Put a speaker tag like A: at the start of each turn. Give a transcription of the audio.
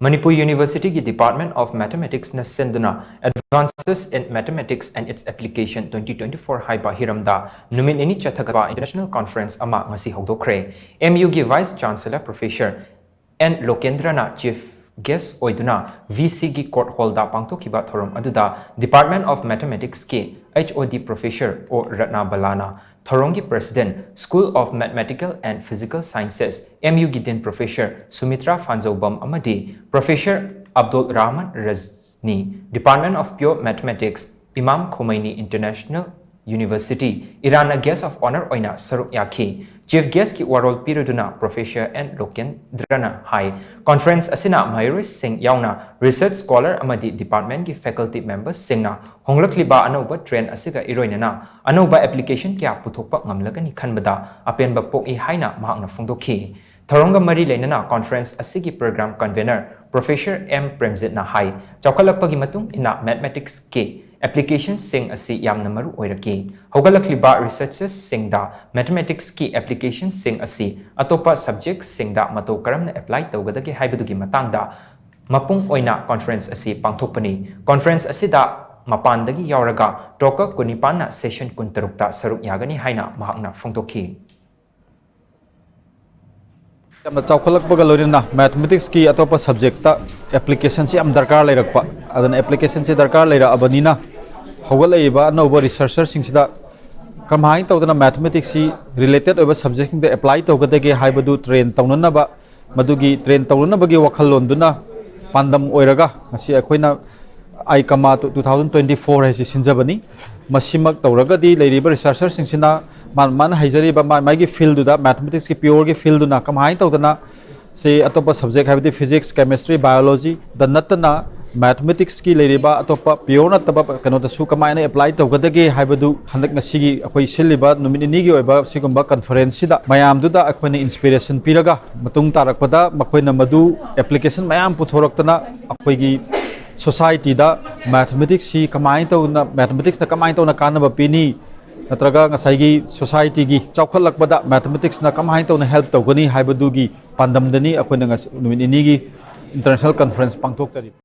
A: Manipur University ki Department of Mathematics na SHINDUNA Advances in Mathematics and its Application 2024 Haiba Hiramda NUMIT CHATHAGADABA International Conference ama ngasi Houdokkhre MU ki Vice Chancellor Professor N Lokendrana Chief Guest oiduna VC ki Court Hall da pangthokiba thorom aduda Department of Mathematics ki HOD Professor O Ratna Balana Thorongi President, School of Mathematical and Physical Sciences, MU Gidin Professor Sumitra Fanzobam Amadi, Professor Abdul Rahman Razni, Department of Pure Mathematics, Imam Khomeini International University, Iran Guest of Honor Oina Saruk Yaki, Chief Guest ki Warol Piruduna, Professor N Lokendrana Hai, Conference Asina Mayuri Singh Yauna, Research Scholar Amadi Department ki Faculty Members Singna, Honglakliba Anoba Trend Asiga Iroinana, Anoba Application Kia Putopa Ngamlagani Kanbada, Apen Bapok I Haina Mahang Fundoki. Thoronga Mari Lenana Conference Asigi Program Convener, Professor M Premzit na Hai, Chaukalapagi Matung ina Mathematics K. Applications sing asi yam namaru oiraki. Hogalakliba researchers sing da mathematics ki applications sing asi atopa subjects sing da mato karam na apply tawgadagi haibadugi matangda mapung oina conference asi pangthokpani. Conference asi da mapandagi yauraga toka kunipana session kuntarukta saruk yagani haina mahakna fongtokhi.
B: Mathematics की अतोप subject application से दरकार लेरप अदन application से दरकार लेरा अबनीना हौगलैबा अनौब researcher सिंगसिदा कमाई तौदना मैथमेटिक्स की रिलेटेड ओइबा सब्जेक्ट दे अप्लाई तौगदगे हाइबदु ट्रेन तौननबा मदुगी ट्रेन तौननबगी वखललोंदुना पांदम ओइरगा ngasi अखोइना आई कमा 2024 है सिंजबनी मसिमक तौरगदी लेरिबा रिसर्चर सिंगसिना मान हाइजरीबा मागी फील्ड दा मैथमेटिक्स की प्योर की फील्ड ना कमाई तौदना से अतोप सब्जेक्ट है फिजिक्स केमिस्ट्री बायोलॉजी द नतना मैथमेटिक्स की लेरिबा अतोप प्योर नतबा कनोदसु कमाई अप्लाई तौगदगे हाइबदु हंदक ngasi अखोइ सिलिबा नुमित निगी ओइबा सिगुम्बा कॉन्फ्रेंस सिदा मयामदुदा अखोइना इंस्पिरेशन पिरगा मतुंग तारकपदा मखोइना मदु एप्लीकेशन मयाम पुथोरक्तना अखोइगी सोसाइटी दा मैथमेटिक्स सी कमाई तौना मैथमेटिक्स ना कमाई तौना कानबा पिनी नत्रगा ngसाइगी सोसाइटी की चौखलकपदा मैथमेटिक्स ना कमाई तौना हेल्प तौगनी हाइबदुगी पांदमदनी अखोइना नुमित निगी इंटरनेशनल कॉन्फ्रेंस पांगथोकजरी।